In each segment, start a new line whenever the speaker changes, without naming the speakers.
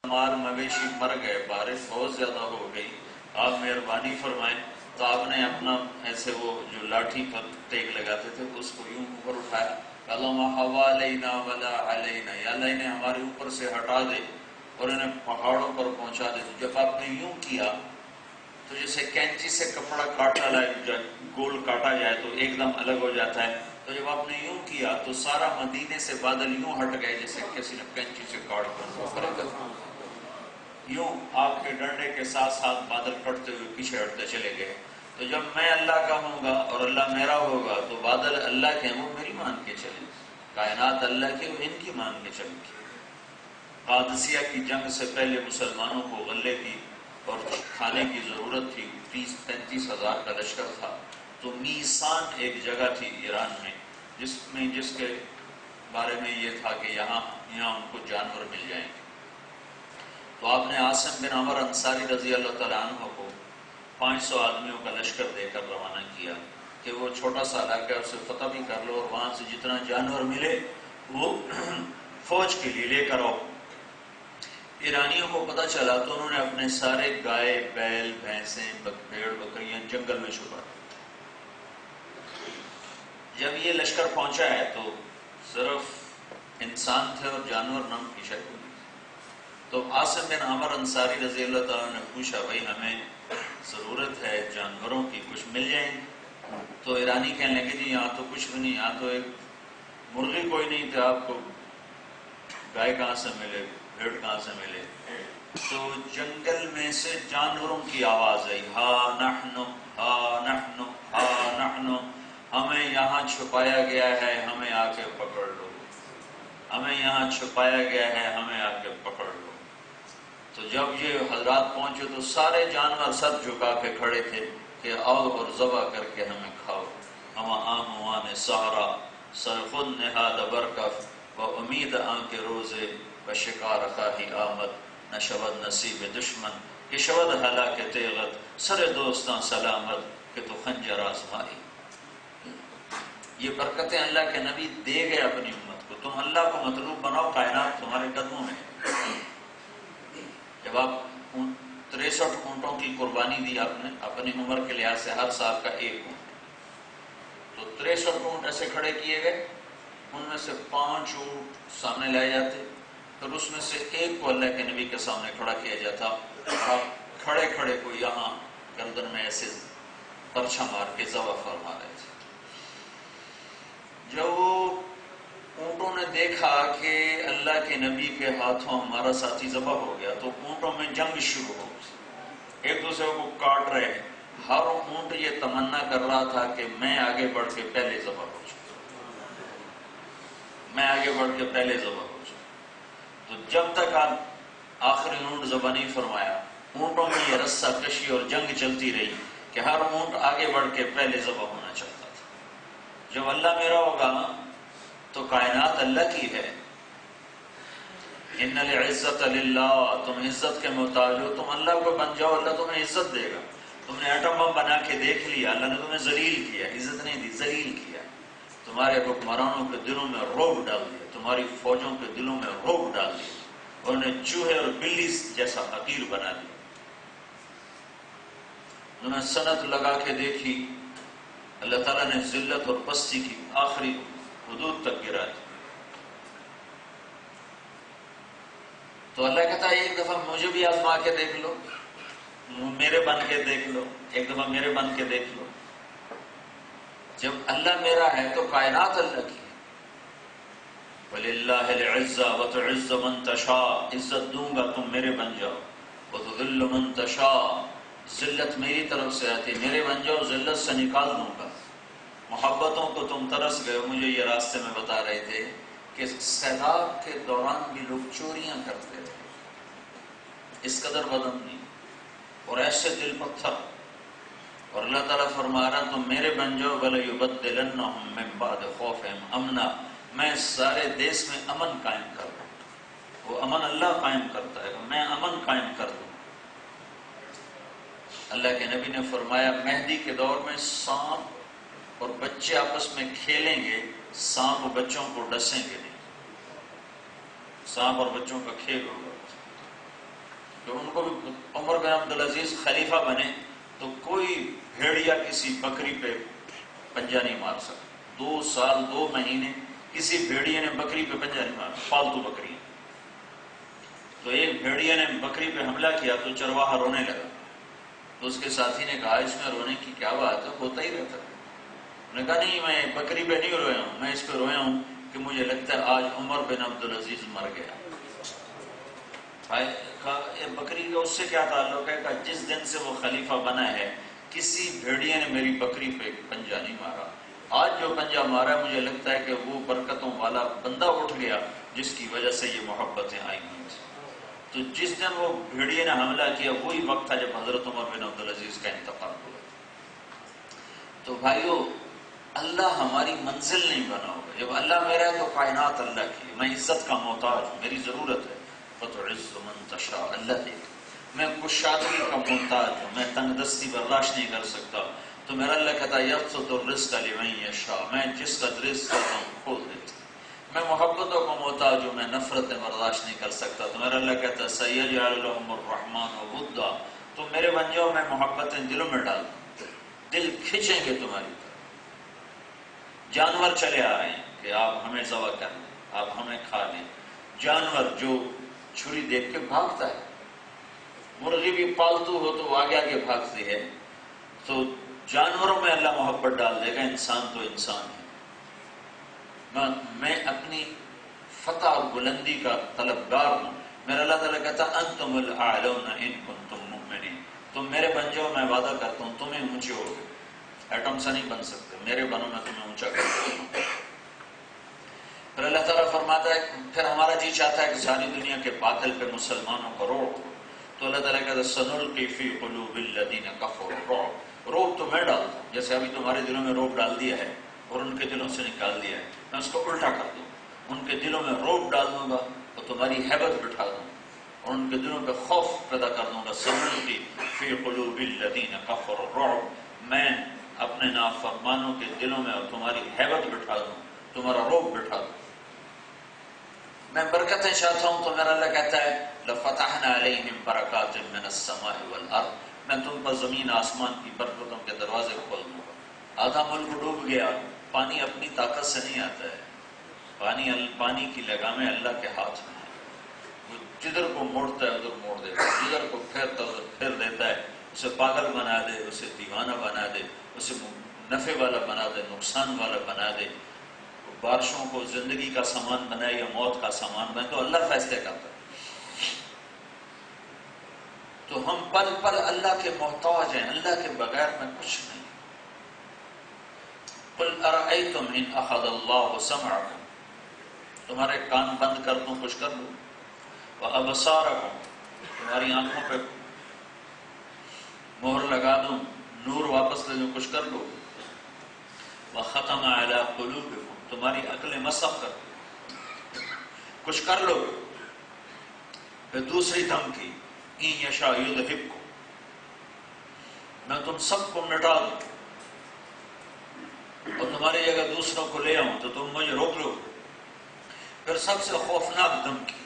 مال مویشی مر گئے، بارش بہت زیادہ ہو گئی، آپ مہربانی فرمائیں۔ تو آپ نے اپنا ایسے وہ جو لاٹھی پر ٹیک لگاتے تھے اس کو یوں اوپر اٹھایا، اللہم حوالینا ولا علینا، یا اللہ انہیں ہمارے اوپر سے ہٹا دے اور انہیں پہاڑوں پر پہنچا دے۔ جب آپ نے یوں کیا تو جیسے کینچی سے کپڑا کاٹا جائے، گول کاٹا جائے تو ایک دم الگ ہو جاتا ہے، تو جب آپ نے یوں کیا تو سارا مدینے سے بادل یوں ہٹ گئے جیسے کسی نے کینچی سے کاٹ کر یوں آپ کے ڈنڈے کے ساتھ ساتھ بادل کٹتے ہوئے پیچھے ہٹتے چلے گئے۔ تو جب میں اللہ کا ہوں گا اور اللہ میرا ہوگا تو بادل اللہ کے ہیں، وہ میری مان کے چلیں، کائنات اللہ کی، وہ ان کی مان کے چلیں گے۔ قادسیہ کی جنگ سے پہلے مسلمانوں کو غلے کی اور کھانے کی ضرورت تھی، 30-35 ہزار کا لشکر تھا۔ تو میسان ایک جگہ تھی ایران میں جس کے بارے میں یہ تھا کہ یہاں ان کو جانور مل جائیں گے۔ تو آپ نے عاصم بن عمر انصاری رضی اللہ تعالیٰ عنہ کو 500 آدمیوں کا لشکر دے کر روانہ کیا کہ وہ چھوٹا سا علاقہ ہے، اسے فتح بھی کر لو اور وہاں سے جتنا جانور ملے وہ فوج کے لیے لے کر آؤ۔ ایرانیوں کو پتہ چلا تو انہوں نے اپنے سارے گائے، بیل، بھینسیں، بھیڑ بکریاں جنگل میں چھپا دی۔ جب یہ لشکر پہنچا ہے تو صرف انسان تھے اور جانور نام کی شکل ہوئی۔ تو عاصم بن عمر انصاری رضی اللہ تعالیٰ نے پوچھا، بھائی ہمیں ضرورت ہے جانوروں کی، کچھ مل جائیں گے؟ تو ایرانی کہنے لگے جی یہاں تو کچھ بھی نہیں، یہاں تو ایک مرغی کوئی نہیں تھا، آپ کو گائے کہاں سے ملے، بھیڑ کہاں سے ملے؟ تو جنگل میں سے جانوروں کی آواز آئی، ہا نحن ہا نحن ہا نحن، ہمیں یہاں چھپایا گیا ہے، ہمیں آ کے پکڑ لو، ہمیں یہاں چھپایا گیا ہے، ہمیں آ کے پکڑ لو۔ تو جب یہ حضرات پہنچے تو سارے جانور سر جھکا کے کھڑے تھے کہ آؤ اور ذبح کر کے ہمیں کھاؤ۔ ہم آموان سہرا سرخن نہاد برکف و امید آن کے روزے و شکار خواہی آمد، نہ شود نصیب دشمن کہ شود ہلاک تیغت، سر دوستاں سلامت کہ تو خنجر آزمائی۔ یہ برکتیں اللہ کے نبی دے گئے اپنی امت کو، تم اللہ کو مطلوب بناؤ، کائنات تمہارے قدموں میں ہے۔ جب آپ 63 اونٹوں کی قربانی دی آپ نے اپنی عمر کے لحاظ سے، ہر سال کا ایک اونٹ، تو 63 اونٹ ایسے کھڑے کیے گئے، ان میں سے 5 اونٹ سامنے لائے جاتے، پھر اس میں سے ایک کو اللہ کے نبی کے سامنے کھڑا کیا جاتا، اور آپ کھڑے کھڑے کو یہاں گردن میں ایسے پرچھا مار کے ذبح فرما رہے تھے۔ جب وہ اونٹوں نے دیکھا کہ اللہ کے نبی کے ہاتھوں ہمارا ساتھی ذبح ہو گیا تو اونٹوں میں جنگ شروع ہو گئی، ایک دوسرے کو کاٹ رہے ہیں۔ ہر اونٹ یہ تمنا کر رہا تھا کہ میں آگے بڑھ کے پہلے ذبح ہو جاؤں، میں آگے بڑھ کے پہلے ذبح ہو جاؤں۔ تو جب تک آپ آخری اونٹ ذبح نہیں فرمایا، اونٹوں میں یہ رسہ کشی اور جنگ چلتی رہی کہ ہر اونٹ آگے بڑھ کے پہلے ذبح ہونا چاہتا تھا۔ جب اللہ میرا ہوگا تو کائنات اللہ کی ہے، ان العزت للہ، تم عزت کے محتاج ہو، تم اللہ کو بن جاؤ، اللہ تمہیں عزت دے گا۔ تم نے ایٹم بم بنا کے دیکھ لیا، اللہ نے تمہیں ذلیل کیا، عزت نہیں دی، ذلیل کیا۔ تمہارے حکمرانوں کے دلوں میں رعب ڈال دیا، تمہاری فوجوں کے دلوں میں رعب ڈال دیا، انہیں چوہے اور بلی جیسا حقیر بنا دیا۔ انہوں نے سند لگا کے دیکھی، اللہ تعالیٰ نے ذلت اور پستی کی آخری حدود تک گرا دی۔ تو اللہ کہتا ہے ایک دفعہ مجھے بھی آزما کے دیکھ لو، میرے بن کے دیکھ لو، ایک دفعہ میرے بن کے دیکھ لو۔ جب اللہ میرا ہے تو کائنات اللہ کی ہے۔ وَلِلَّهِ الْعِزَّةُ وَتُعِزُّ مَن تَشَاءُ، عزت دوں گا تم میرے بن جاؤ، وَتُذِلُّ مَن تَشَاءُ، ذلت میری طرف سے آتی، میرے بن جاؤ، ذلت سے نکال دوں گا۔ محبتوں کو تم ترس گئے ہو، مجھے یہ راستے میں بتا رہے تھے کہ سیلاب کے دوران بھی لوگ چوریاں کرتے تھے، اس قدر بدامنی اور ایسے دل پتھر، اور اللہ تعالیٰ فرما رہا تم میرے بن جاؤ، وَلَيُبَدِّلَنَّهُم مِّن بَعْدِ خَوْفِهِمْ أَمْنًا، میں سارے دیس میں امن قائم کر دوں۔ وہ امن اللہ قائم کرتا ہے، میں امن قائم کر دوں۔ اللہ کے نبی نے فرمایا مہدی کے دور میں سانپ اور بچے آپس میں کھیلیں گے، سانپ بچوں کو ڈسیں گے نہیں، سانپ اور بچوں کا کھیل ہوگا۔ کہ ان کو بھی عمر بن عبدالعزیز خلیفہ بنے تو کوئی بھیڑیا کسی بکری پہ پنجہ نہیں مار سکتا. 2 سال 2 مہینے کسی بھیڑیے نے بکری پہ پنجہ نہیں مارا، پالتو بکری. تو ایک بھیڑیے نے بکری پہ حملہ کیا تو چرواہا رونے لگا. تو اس کے ساتھی نے کہا اس میں رونے کی کیا بات ہے، ہوتا ہی رہتا ہے. انہوں نے کہا نہیں، میں بکری پہ نہیں رویا ہوں، میں اس پہ رویا ہوں کہ مجھے لگتا ہے آج عمر بن عبدالعزیز مر گیا. بکری کا اس سے کیا تعلق ہے؟ کہ جس دن سے وہ خلیفہ بنا ہے کسی بھیڑیے نے میری بکری پہ پنجہ نہیں مارا. آج جو پنجہ مارا ہے مجھے لگتا ہے کہ وہ برکتوں والا بندہ اٹھ گیا جس کی وجہ سے یہ محبتیں آئی ہیں. تو جس دن وہ بھیڑیے نے حملہ کیا وہی وقت تھا جب حضرت عمر بن عبدالعزیز کا انتقال ہوا. تو بھائیو، اللہ ہماری منزل نہیں بنا ہوگا. جب اللہ میرا ہے تو کائنات اللہ کی. میں عزت کا محتاج ہوں، میری ضرورت ہے. فتعز من تشاء، اللہ دے. میں کشادگی کا محتاج ہوں، میں تنگ دستی برداشت نہیں کر سکتا. تو میرا اللہ کہتا ہے یبسط الرزق لمن یشاء، میں جس کا رزق کرتا ہوں کھول دیتا. میں محبتوں کو محتاج ہوں، میں نفرتیں برداشت نہیں کر سکتا. تو میرا اللہ کہتا ہے سیجعل لهم الرحمن ودا، تو میرے بن جاؤ، میں محبتیں دلوں میں ڈال دوں، دل کھینچیں گے تمہاری طرف. جانور چلے آ رہے ہیں کہ آپ ہمیں ذبح کر لیں، آپ ہمیں کھا لیں. جانور جو چھری دیکھ کے بھاگتا ہے، مرغی بھی پالتو ہو تو آگے آگے بھاگتی ہے. تو جانوروں میں اللہ محبت ڈال دے گا. انسان تو انسان ہے. میں اپنی فتح اور بلندی کا طلبگار ہوں. میرا اللہ تعالیٰ کہتا انتم الاعلون ان کنتم مؤمنین، تم میرے بن جاؤ، میں وعدہ کرتا ہوں تمہیں اونچے ہو گے. ایٹم سے نہیں بن سکتے، میرے بنو میں تمہیں اونچا کر دوں. پھر اللہ تعالیٰ فرماتا ہے، پھر ہمارا جی چاہتا ہے کہ ساری دنیا کے باطل پہ مسلمانوں کو روک. تو اللہ تعالیٰ کہتا ہے سنلقی فی قلوب الذین کفروا الرعب، روب تو میں ڈالتا ہوں. جیسے ابھی تمہارے دلوں میں روب ڈال دیا ہے اور ان کے دلوں سے نکال دیا ہے، میں اس کو الٹا کر دوں. ان کے دلوں میں روب ڈال دوں گا اور تمہاری ہیبت بٹھا دوں گا، اور ان کے دلوں پہ خوف پیدا کر دوں گا. سنلقی فی قلوب الذین کفروا الرعب، میں اپنے نافرمانوں کے دلوں میں تمہاری ہیبت بٹھا دوں، تمہارا روب بٹھا دوں. میں برکتیں چاہتا ہوں تو میرا اللہ کہتا ہے لفتحنا علیہم برکات من السماء والارض، میں تم پر زمین آسمان کی برکتوں کے دروازے کھول دوں گا. آدھا ملک ڈوب گیا، پانی اپنی طاقت سے نہیں آتا ہے. پانی کی لگامیں اللہ کے ہاتھ میں ہیں. وہ جدھر کو موڑتا ہے ادھر موڑ دیتا ہے، جدھر کو پھیرتا ہے ادھر پھیر دیتا ہے. اسے پاگل بنا دے، اسے دیوانہ بنا دے، اسے نفع والا بنا دے، نقصان والا بنا دے. بارشوں کو زندگی کا سامان بنائے یا موت کا سامان بنائے تو اللہ فیصلے کرتا ہے. تو ہم پل پل اللہ کے محتاج ہیں، اللہ کے بغیر میں کچھ نہیں. قل ارأیتم ان اخذ اللہ سمعکم، تمہارے کان بند کر دوں، کچھ کر دوں. وابصارکم، تمہاری آنکھوں پہ مہر لگا دوں، نور واپس لے دوں، کچھ کر لو. وختم علی قلوبکم، تمہاری عقلیں مسخ کر دو، کچھ کر لو. پھر دوسری دھمکی ان یشاء یذہبکم، میں تم سب کو مٹا دوں اور تمہاری جگہ دوسروں کو لے آؤں تو تم مجھے روک لو. پھر سب سے خوفناک دھمکی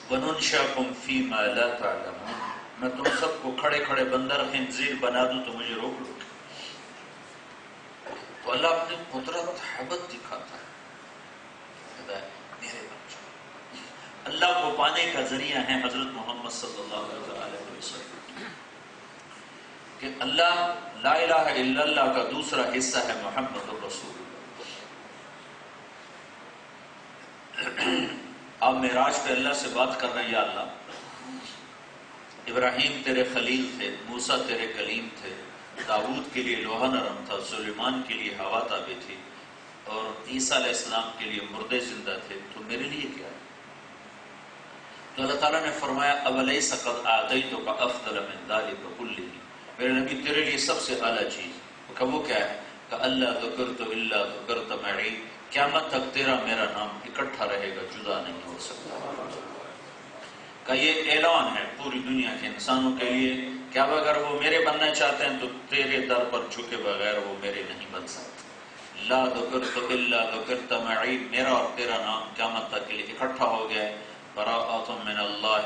وَنُنْشَأَكُمْ فِي مَا لَا تَعْلَمُونَ، میں تم سب کو کھڑے کھڑے بندر خنزیر بنا دوں تو مجھے روک لو. تو اللہ اپنی قدرت حیبت دکھاتا ہے، کہتا ہے میرے بچوں. اللہ کو پانے کا ذریعہ ہے حضرت محمد صلی اللہ علیہ وسلم، کہ اللہ لا الہ الا اللہ کا دوسرا حصہ ہے محمد الرسول اللہ. آپ معراج پہ اللہ سے بات کر رہے ہیں، یا اللہ ابراہیم تیرے خلیل تھے، موسیٰ تیرے کلیم تھے، داؤد کے لیے لوہا نرم تھا، سلیمان کے لیے ہوا تابع تھی، اور عیسیٰ علیہ السلام کے لیے مردے زندہ تھے، تو میرے لیے کیا ہے؟ تو اللہ تعالیٰ نے فرمایا اولیس قد آتیتک افضل من ذلک کلہ، میرے نبی تیرے لیے سب سے اعلیٰ چیز کہ وہ کیا ہے؟ کہ اللہ ذکرت الا ذکرت معی، قیامت تک تیرا میرا نام اکٹھا رہے گا، جدا نہیں ہو سکتا. کہ یہ اعلان ہے پوری دنیا کے انسانوں کے لیے کہ اب اگر وہ میرے بننا چاہتے ہیں تو تیرے در پر جھکے بغیر وہ میرے نہیں بن سکتے. لا ذکرت الا ذکرت معی، میرا اور تیرا نام قیامت تک کے لیے اکٹھا ہو گیا ہے. براءۃ من اللہ